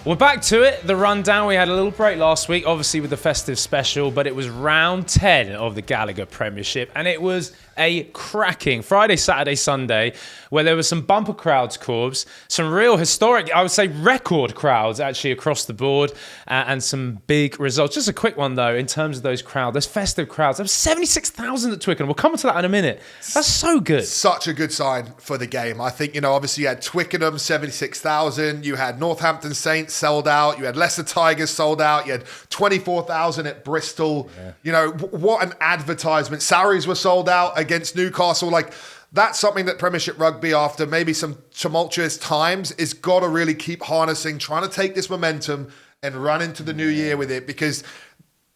We're back to it, the rundown. We had a little break last week, obviously with the festive special, but it was round 10 of the Gallagher Premiership, and it was a cracking Friday, Saturday, Sunday, where there were some bumper crowds, Corbs, some real historic, I would say record crowds actually across the board, and some big results. Just a quick one though, in terms of those crowds, those festive crowds. There was 76,000 at Twickenham. We'll come on to that in a minute. That's so good. Such a good sign for the game. I think, obviously you had Twickenham, 76,000. You had Northampton Saints sold out. You had Leicester Tigers sold out. You had 24,000 at Bristol. Yeah. What an advertisement. Sarries were sold out against Newcastle. That's something that Premiership Rugby, after maybe some tumultuous times, is got to really keep harnessing, trying to take this momentum and run into the new year with it, because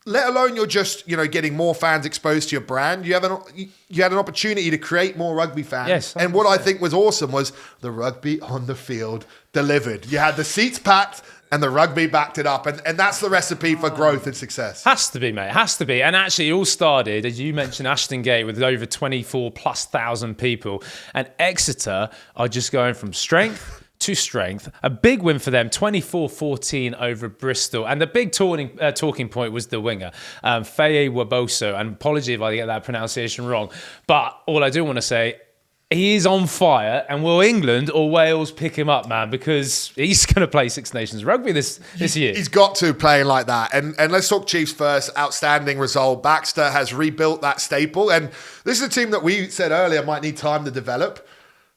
let alone you're just, getting more fans exposed to your brand, you had an opportunity to create more rugby fans. Yes, and what I think was awesome was the rugby on the field delivered. You had the seats packed and the rugby backed it up. And that's the recipe for growth and success. Has to be, mate. Has to be. And actually it all started, as you mentioned, Ashton Gate with over 24,000+ people. And Exeter are just going from strength to strength. A big win for them, 24-14 over Bristol. And the big talking point was the winger, Faye Waboso. And apology if I get that pronunciation wrong. But all I do want to say, he is on fire, and will England or Wales pick him up, man? Because he's going to play Six Nations rugby this year. He's got to play like that. And let's talk Chiefs first. Outstanding result. Baxter has rebuilt that staple. And this is a team that we said earlier might need time to develop.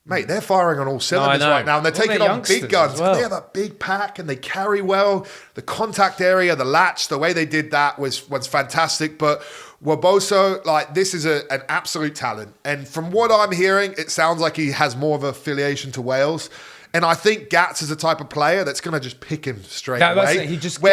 Mate, they're firing on all cylinders right now, and they're taking on big guns. Well. They have a big pack, and they carry well. The contact area, the latch, the way they did that was fantastic. But Waboso, this is an absolute talent. And from what I'm hearing, it sounds like he has more of an affiliation to Wales. And I think Gats is the type of player that's going to just pick him straight away.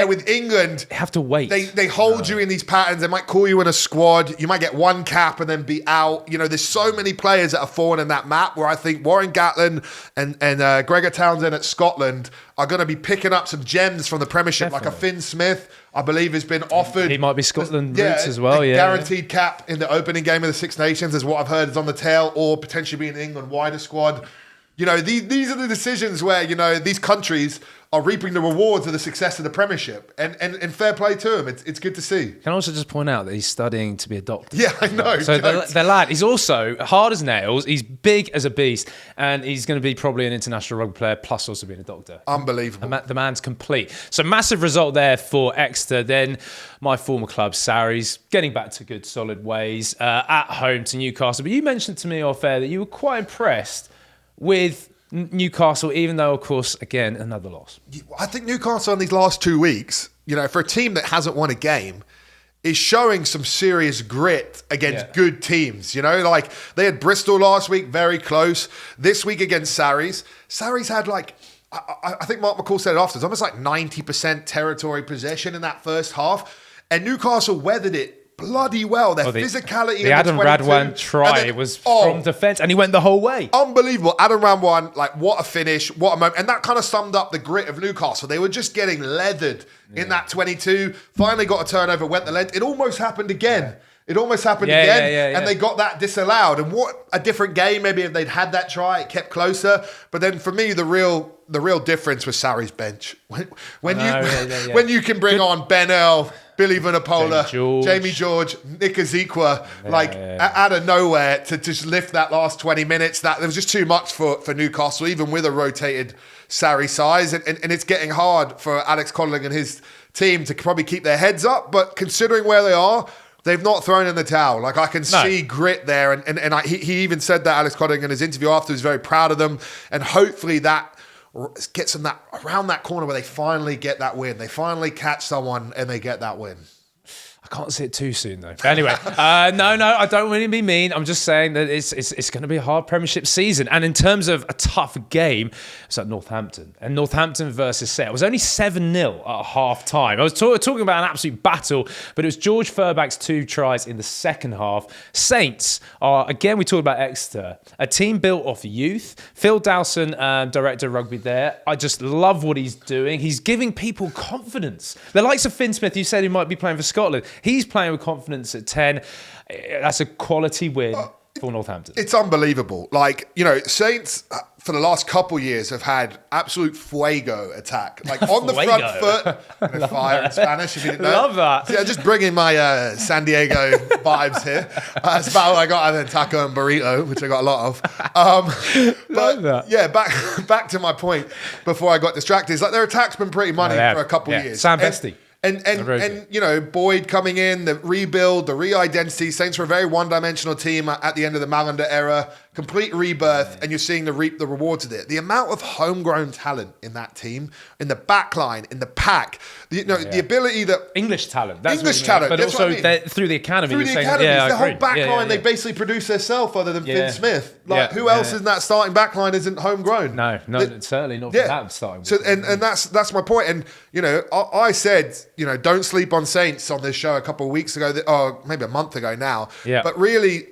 With England, have to wait. They hold you in these patterns. They might call you in a squad. You might get one cap and then be out. There's so many players that are falling in that map where I think Warren Gatlin and Gregor Townsend at Scotland are going to be picking up some gems from the Premiership. Definitely. Like a Finn Smith, I believe, has been offered. He might be Scotland roots as well, yeah. Guaranteed cap in the opening game of the Six Nations is what I've heard is on the tail, or potentially be in the England wider squad. These are the decisions where, these countries are reaping the rewards of the success of the Premiership. And fair play to him. It's good to see. Can I also just point out that he's studying to be a doctor? Yeah, I know. So the lad, he's also hard as nails. He's big as a beast. And he's going to be probably an international rugby player, plus also being a doctor. Unbelievable. The man's complete. So massive result there for Exeter. Then my former club, Sarries, getting back to good, solid ways at home to Newcastle. But you mentioned to me off air that you were quite impressed with Newcastle, even though, of course, again, another loss. I think Newcastle in these last 2 weeks, for a team that hasn't won a game, is showing some serious grit against good teams. They had Bristol last week, very close. This week against Sarries. Sarries had I think Mark McCall said it afterwards, almost 90% territory possession in that first half. And Newcastle weathered it bloody well. Their physicality. The Adam Radwan try was from defence, and he went the whole way. Unbelievable. Adam Radwan, what a finish, what a moment. And that kind of summed up the grit of Newcastle. They were just getting leathered in that 22. Finally got a turnover, went the length. It almost happened again. Yeah. It almost happened again, and they got that disallowed. And what a different game, maybe if they'd had that try, it kept closer. But then for me, the real difference was Sarri's bench. When you can bring on Ben Earl, Billy Vunipola, Jamie George, Nick Ezekwa, out of nowhere to just lift that last 20 minutes. That there was just too much for Newcastle, even with a rotated Sarri size. And it's getting hard for Alex Codling and his team to probably keep their heads up. But considering where they are, they've not thrown in the towel. I can see grit there. And he even said that, Alex Codling, in his interview after, was very proud of them. And hopefully that gets them around that corner where they finally get that win. They finally catch someone and they get that win. I can't see it too soon, though. Anyway, no, I don't really be mean. I'm just saying that it's going to be a hard Premiership season. And in terms of a tough game, it's at Northampton. And Northampton versus Sale. It was only 7-0 at half-time. I was talking about an absolute battle, but it was George Furback's 2 tries in the second half. Saints are, again, we talked about Exeter, a team built off youth. Phil Dowson, director of rugby there, I just love what he's doing. He's giving people confidence. The likes of Finn Smith, you said he might be playing for Scotland. He's playing with confidence at 10. That's a quality win. for Northampton. It's unbelievable. Like, Saints for the last couple years have had absolute fuego attack. Like on the front foot. Fire in Spanish, if you didn't know. Love that. So, yeah, just bringing my San Diego vibes here. That's about all I got other than taco and burrito, which I got a lot of. Love that. Yeah, back to my point before I got distracted. It's like their attack's been pretty money for a couple of years. Sam Bestie. And Boyd coming in, the rebuild, the re-identity. Saints were a very one-dimensional team at the end of the Malander era. Complete rebirth, and you're seeing the rewards of it. The amount of homegrown talent in that team, in the back line, in the pack, the ability that... English talent. English talent. But that's also what I mean. through the academy. Through the academy. The whole back line, they basically produce themselves other than Finn Smith. Who else in that starting back line isn't homegrown? No, certainly not from that starting. So, and that's my point. And, I said, don't sleep on Saints on this show a couple of weeks ago, or maybe a month ago now. Yeah. But really...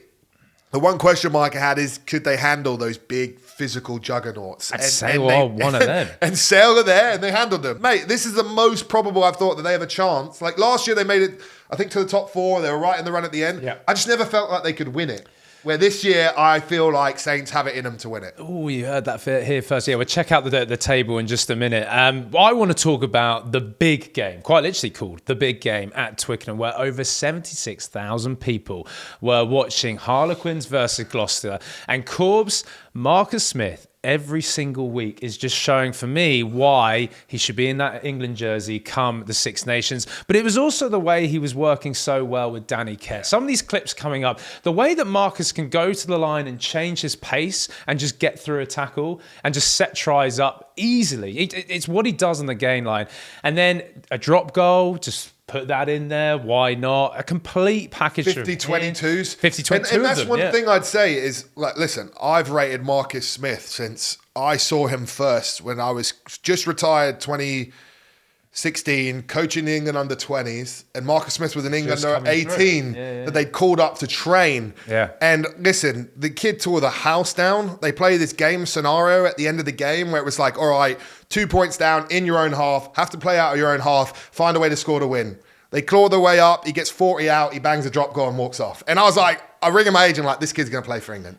The one question mark I had is, could they handle those big physical juggernauts? One of them. And Sale are there, and they handled them. Mate, this is the most probable I've thought that they have a chance. Like last year, they made it, I think, to the top 4. They were right in the run at the end. Yeah. I just never felt like they could win it. Where this year, I feel like Saints have it in them to win it. Oh, you heard that here first. Yeah, we'll check out the table in just a minute. I want to talk about the big game, quite literally called the big game at Twickenham, where over 76,000 people were watching Harlequins versus Gloucester. And Corbs, Marcus Smith, every single week is just showing for me why he should be in that England jersey come the Six Nations. But it was also the way he was working so well with Danny Kerr. Some of these clips coming up, the way that Marcus can go to the line and change his pace and just get through a tackle and just set tries up easily. It's what he does on the gain line. And then a drop goal, just put that in there. Why not? A complete package 50-22s. 50-22 and that's one thing I'd say is, like, listen, I've rated Marcus Smith since I saw him first when I was just retired 2016, coaching the England under 20s. And Marcus Smith was in England under 18 that they'd called up to train. Yeah. And listen, the kid tore the house down. They play this game scenario at the end of the game where it was like, all right, 2 points down in your own half, have to play out of your own half, find a way to score to win. They claw their way up, he gets 40 out, he bangs a drop goal and walks off. And I was like, I ring him my agent, like, this kid's going to play for England.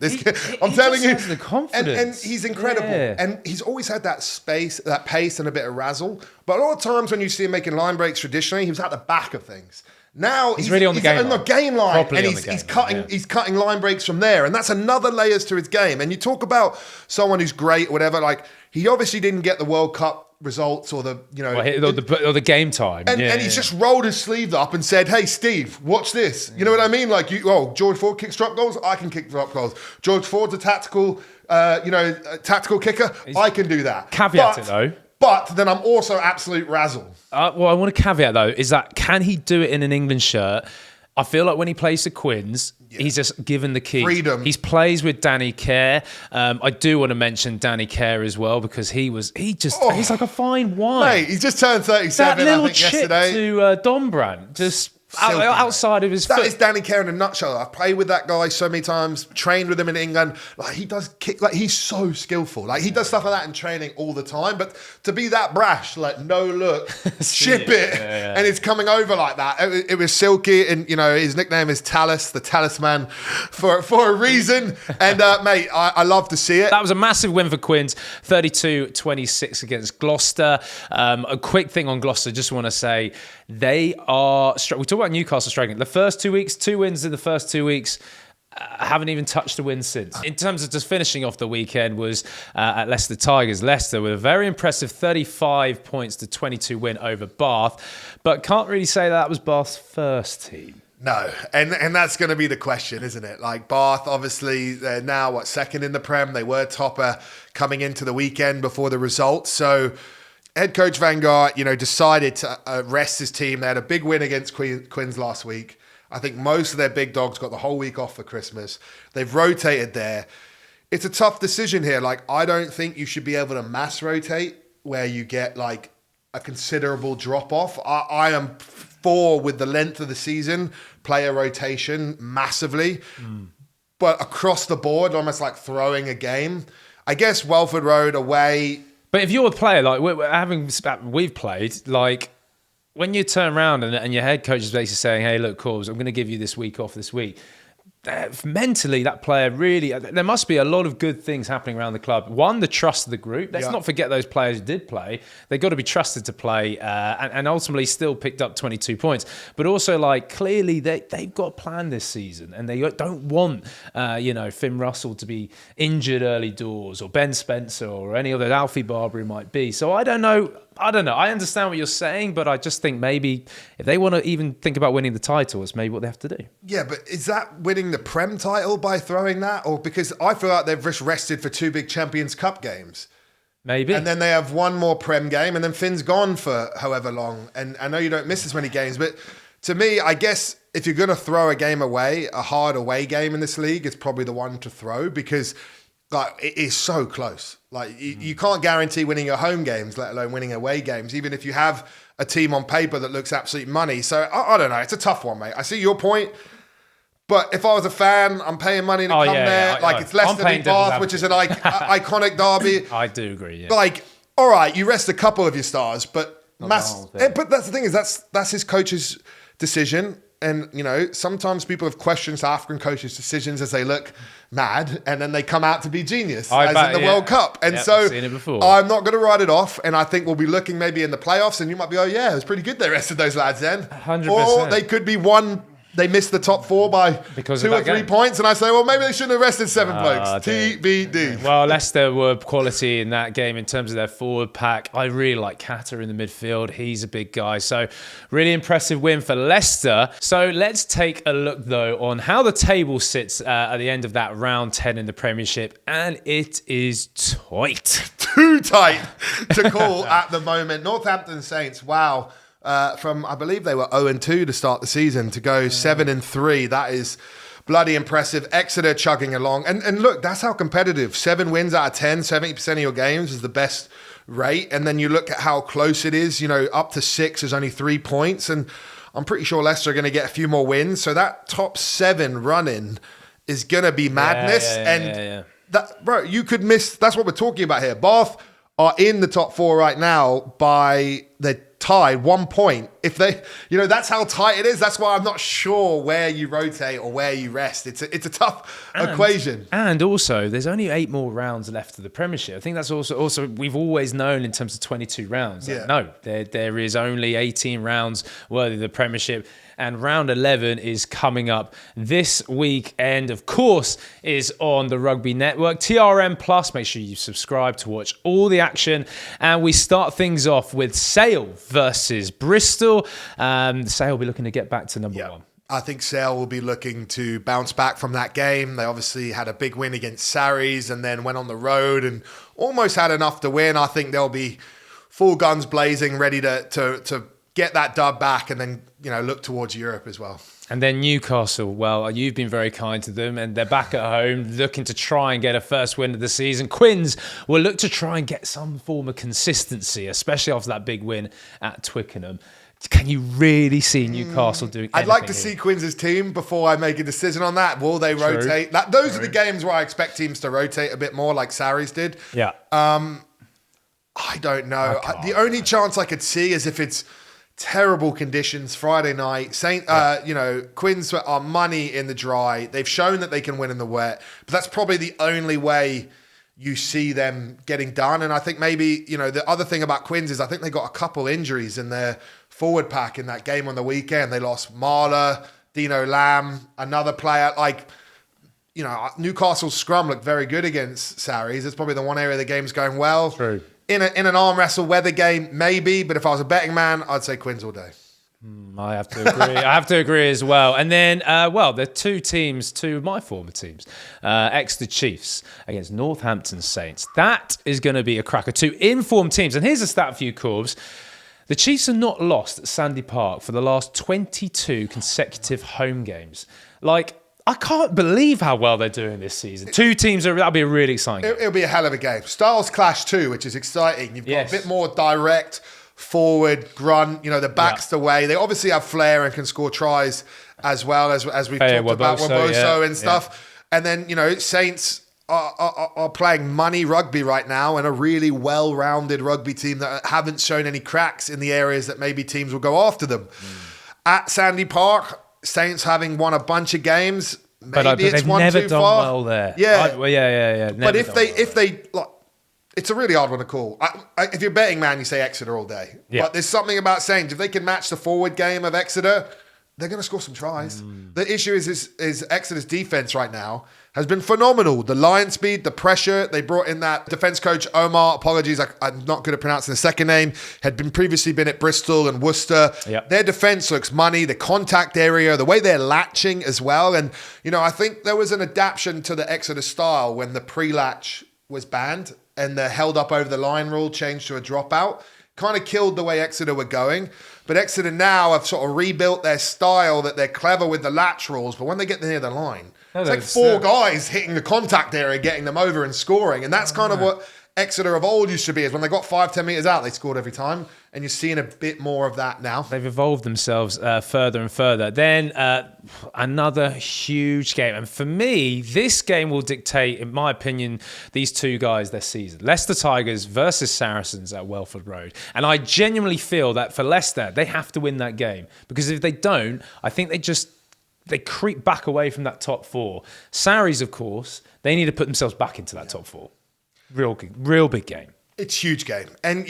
I'm telling you. Has the confidence. And he's incredible. Yeah. And he's always had that space, that pace and a bit of razzle. But a lot of times when you see him making line breaks traditionally, he was at the back of things. Now he's really on the game line. On the game line, Properly and he's cutting line breaks from there, and that's another layers to his game. And you talk about someone who's great, or whatever. Like, he obviously didn't get the World Cup results or the the game time, and he's just rolled his sleeve up and said, "Hey, Steve, watch this." You know what I mean? Like, George Ford kicks drop goals, I can kick drop goals. George Ford's a tactical, tactical kicker. I can do that. Caveat it though. But then I'm also absolute razzle. Well, I want to caveat though, is that can he do it in an England shirt? I feel like when he plays the Quins, he's just given the keys. Freedom. He plays with Danny Kerr. I do want to mention Danny Kerr as well because he's like a fine wine. Mate, he's just turned 37, that little I think, chip yesterday. To Dombrand, just outside of his foot. That is Danny Kerr in a nutshell. I've played with that guy so many times, trained with him in England. Like, he does kick, like, he's so skillful. Like, he does stuff like that in training all the time. But to be that brash, like, no look, chip it, and it's coming over like that. It was silky, and, his nickname is Talus, the talisman, for a reason. And, mate, I love to see it. That was a massive win for Quins, 32-26 against Gloucester. A quick thing on Gloucester, just want to say, they are... We talk about Newcastle striking. The first 2 weeks, 2 wins in the first 2 weeks. Haven't even touched a win since. In terms of just finishing off the weekend was at Leicester Tigers. Leicester with a very impressive 35 points to 22 win over Bath. But can't really say that was Bath's first team. No, and that's going to be the question, isn't it? Like, Bath, obviously, they're now, second in the Prem? They were topper coming into the weekend before the results. So... Head coach Van Gaal, decided to rest his team. They had a big win against Quins last week. I think most of their big dogs got the whole week off for Christmas. They've rotated there. It's a tough decision here. Like, I don't think you should be able to mass rotate where you get, like, a considerable drop-off. I am for, with the length of the season, player rotation massively. But across the board, almost like throwing a game. I guess Welford Road away... But if you're a player, like we've played, like when you turn around and your head coach is basically saying, "Hey, look, Corbs, I'm going to give you this week off this week," mentally, that player really, there must be a lot of good things happening around the club. One, the trust of the group. Let's not forget those players who did play. They got to be trusted to play, and ultimately still picked up 22 points. But also, like, clearly they've got a plan this season, and they don't want, Finn Russell to be injured early doors, or Ben Spencer, or any other Alfie Barber who might be. So I don't know. I understand what you're saying, but I just think maybe if they want to even think about winning the title, it's maybe what they have to do. Yeah, but is that winning the Prem title by throwing that? Or because I feel like they've just rested for 2 big Champions Cup games. Maybe. And then they have one more Prem game, and then Finn's gone for however long. And I know you don't miss as many games, but to me, I guess if you're going to throw a game away, a hard away game in this league, it's probably the one to throw because it is so close. Like you can't guarantee winning your home games, let alone winning away games, even if you have a team on paper that looks absolute money. So I don't know. It's a tough one, mate. I see your point. But if I was a fan, I'm paying money to come there. It's Leicester v Bath, which is an iconic derby. I do agree, yeah. Like, all right, you rest a couple of your stars, but but that's the thing is that's his coach's decision. And, sometimes people have questioned South African coaches' decisions as they look mad, and then they come out to be genius, in the World Cup. And so I'm not going to write it off, and I think we'll be looking maybe in the playoffs, and you might be, it was pretty good they rested those lads then. 100%. Or they could be they missed the top 4 by 2 or 3 points, and I say, well, maybe they shouldn't have rested 7 blokes. TBD. Well, Leicester were quality in that game in terms of their forward pack. I really like Kata in the midfield. He's a big guy. So really impressive win for Leicester. So let's take a look, though, on how the table sits at the end of that round 10 in the Premiership. And it is tight. Too tight to call at the moment. Northampton Saints, wow. From, I believe they were 0-2 to start the season, to go 7-3. That is bloody impressive. Exeter chugging along. And look, that's how competitive. 7 wins out of 10, 70% of your games is the best rate. And then you look at how close it is, up to 6 is only 3 points. And I'm pretty sure Leicester are going to get a few more wins. So that top 7 run-in is going to be madness. That, bro, you could miss, that's what we're talking about here. Bath are in the top 4 right now by the tied 1 point. If they, that's how tight it is. That's why I'm not sure where you rotate or where you rest. It's a tough equation. And also, there's only 8 more rounds left of the Premiership. I think that's also we've always known in terms of 22 rounds. Yeah. No, there is only 18 rounds worthy of the Premiership. And round 11 is coming up this weekend. Of course, is on the Rugby Network. TRM Plus, make sure you subscribe to watch all the action. And we start things off with Sale versus Bristol. Sale will be looking to get back to number 1. I think Sale will be looking to bounce back from that game. They obviously had a big win against Sarries and then went on the road and almost had enough to win. I think they'll be full guns blazing, ready to get that dub back and then, look towards Europe as well. And then Newcastle, well, you've been very kind to them and they're back at home looking to try and get a first win of the season. Quins will look to try and get some form of consistency, especially after that big win at Twickenham. Can you really see Newcastle doing anything? I'd like to see Quins' team before I make a decision on that. Will they rotate? Those are the games where I expect teams to rotate a bit more like Sarries did. Yeah. I don't know. The only chance I could see is if it's terrible conditions Friday night. Quins are money in the dry. They've shown that they can win in the wet, but that's probably the only way you see them getting done. And I think maybe, the other thing about Quins is I think they got a couple injuries in their forward pack in that game on the weekend. They lost Marler, Dino Lamb, another player. Newcastle's scrum looked very good against Sarries. It's probably the one area the game's going well. True. In an arm wrestle weather game, maybe. But if I was a betting man, I'd say Quins all day. I have to agree. I have to agree as well. And then, there are 2 teams, 2 of my former teams. Exeter Chiefs against Northampton Saints. That is going to be a cracker. 2 informed teams. And here's a stat for you, Corbs. The Chiefs are not lost at Sandy Park for the last 22 consecutive home games. I can't believe how well they're doing this season. 2 teams, that'll be a really exciting game. It'll be a hell of a game. Styles clash too, which is exciting. You've got a bit more direct, forward, grunt, the back's the way. They obviously have flair and can score tries as well, as we've talked about Waboso and stuff. Yeah. And then, Saints are playing money rugby right now and a really well-rounded rugby team that haven't shown any cracks in the areas that maybe teams will go after them. At Sandy Park, Saints having won a bunch of games, But maybe it's they've one never too done far. well there. Yeah. Yeah. But if they like, it's a really hard one to call. If you're a betting man, you say Exeter all day. Yeah. But there's something about Saints. If they can match the forward game of Exeter, they're going to score some tries. The issue is Exeter's defense right now has been phenomenal. The line speed, the pressure. They brought in that defense coach, Omar. Apologies, I'm not good at pronouncing the second name. Had previously been at Bristol and Worcester. Yep. Their defense looks money. The contact area, the way they're latching as well. And, I think there was an adaptation to the Exeter style when the pre-latch was banned and the held up over the line rule changed to a dropout. Kind of killed the way Exeter were going. But Exeter now have sort of rebuilt their style, that they're clever with the latch rules. But when they get near the line, it's like four guys hitting the contact area, getting them over and scoring. And that's kind of what Exeter of old used to be, is when they got 5-10 metres out, they scored every time. And you're seeing a bit more of that now. They've evolved themselves further and further. Then another huge game. And for me, this game will dictate, in my opinion, these two guys their season. Leicester Tigers versus Saracens at Welford Road. And I genuinely feel that for Leicester, they have to win that game. Because if they don't, I think they creep back away from that top four. Sarries, of course, they need to put themselves back into that top four. Real big game. It's a huge game. And,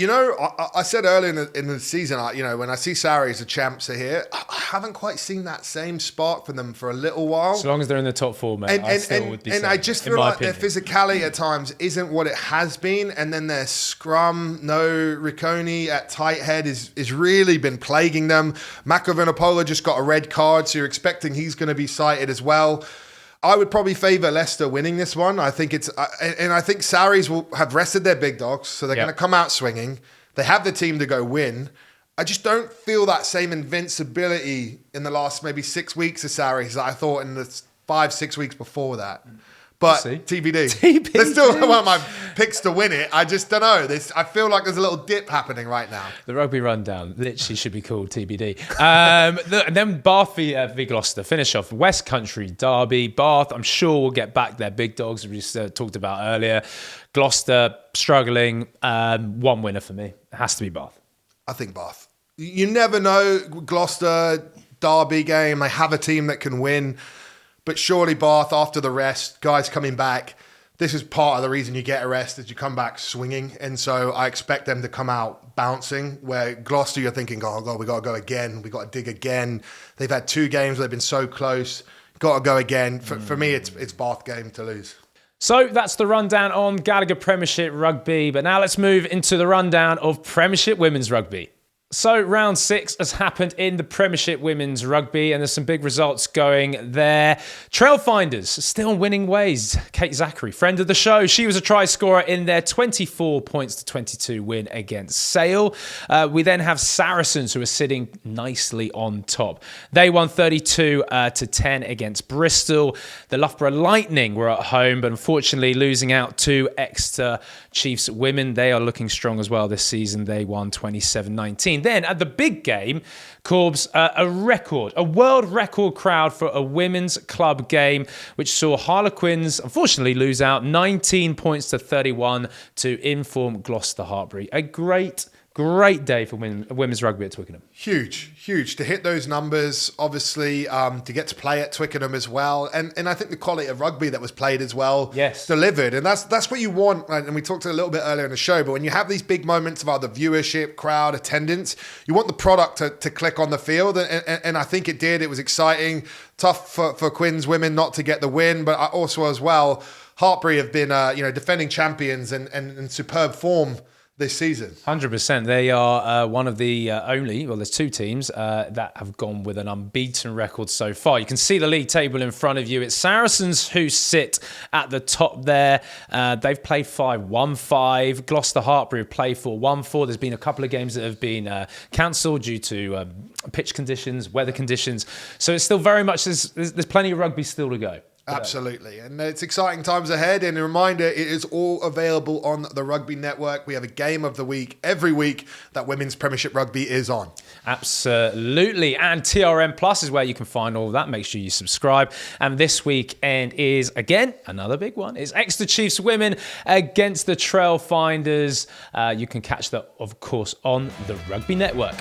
I said earlier in the season, when I see Sarries, the champs are here, I haven't quite seen that same spark from them for a little while. As long as they're in the top four, mate, I still would be saying, I just feel like their physicality at times isn't what it has been. And then their scrum, no Riccone at tight head is really been plaguing them. Makavinopola just got a red card, so you're expecting he's going to be cited as well. I would probably favour Leicester winning this one. I think I think Sarries will have rested their big dogs, so they're going to come out swinging. They have the team to go win. I just don't feel that same invincibility in the last maybe 6 weeks of Sarries that I thought in the 5-6 weeks before that. But TBD. They're still one of my picks to win it. I just don't know. I feel like there's a little dip happening right now. The rugby rundown literally should be called TBD. And then Bath v Gloucester. Finish off West Country derby. Bath, I'm sure, will get back their big dogs we just talked about earlier. Gloucester struggling. One winner for me. It has to be Bath. I think Bath. You never know. Gloucester derby game. They have a team that can win. But surely Bath, after the rest, guys coming back, this is part of the reason you get a rest, is you come back swinging. And so I expect them to come out bouncing, where Gloucester, you're thinking, oh, God, we got to go again. We got to dig again. They've had 2 games where they've been so close. Got to go again. For me, it's Bath game to lose. So that's the rundown on Gallagher Premiership Rugby. But now let's move into the rundown of Premiership Women's Rugby. So round 6 has happened in the Premiership Women's Rugby, and there's some big results going there. Trailfinders still winning ways. Kate Zachary, friend of the show, she was a try scorer in their 24 points to 22 win against Sale. We then have Saracens, who are sitting nicely on top. They won 32 to 10 against Bristol. The Loughborough Lightning were at home, but unfortunately losing out to Exeter Chiefs women. They are looking strong as well this season. They won 27-19. Then at the big game, Corbs, a world record crowd for a women's club game, which saw Harlequins unfortunately lose out 19 points to 31 to Inform Gloucester Hartpury. A great day for women's rugby at Twickenham. Huge to hit those numbers, obviously, to get to play at Twickenham as well. And I think the quality of rugby that was played as well delivered. And that's what you want. And we talked a little bit earlier in the show, but when you have these big moments of either viewership, crowd, attendance, you want the product to click on the field. And I think it did. It was exciting. Tough for Quins women not to get the win, but also as well, Hartpury have been defending champions and in superb form this season. 100%. They are one of the only, well, there's 2 teams that have gone with an unbeaten record so far. You can see the league table in front of you. It's Saracens who sit at the top there. They've played 5, won 5. Gloucester Hartpury have played 4, won 4. There's been a couple of games that have been cancelled due to pitch conditions, weather conditions. So it's still very much, there's plenty of rugby still to go. Absolutely. And it's exciting times ahead. And a reminder, it is all available on the Rugby Network. We have a game of the week every week that Women's Premiership Rugby is on. Absolutely. And TRM Plus is where you can find all of that. Make sure you subscribe. And this weekend is, again, another big one. It's Exeter Chiefs women against the Trailfinders. You can catch that, of course, on the Rugby Network.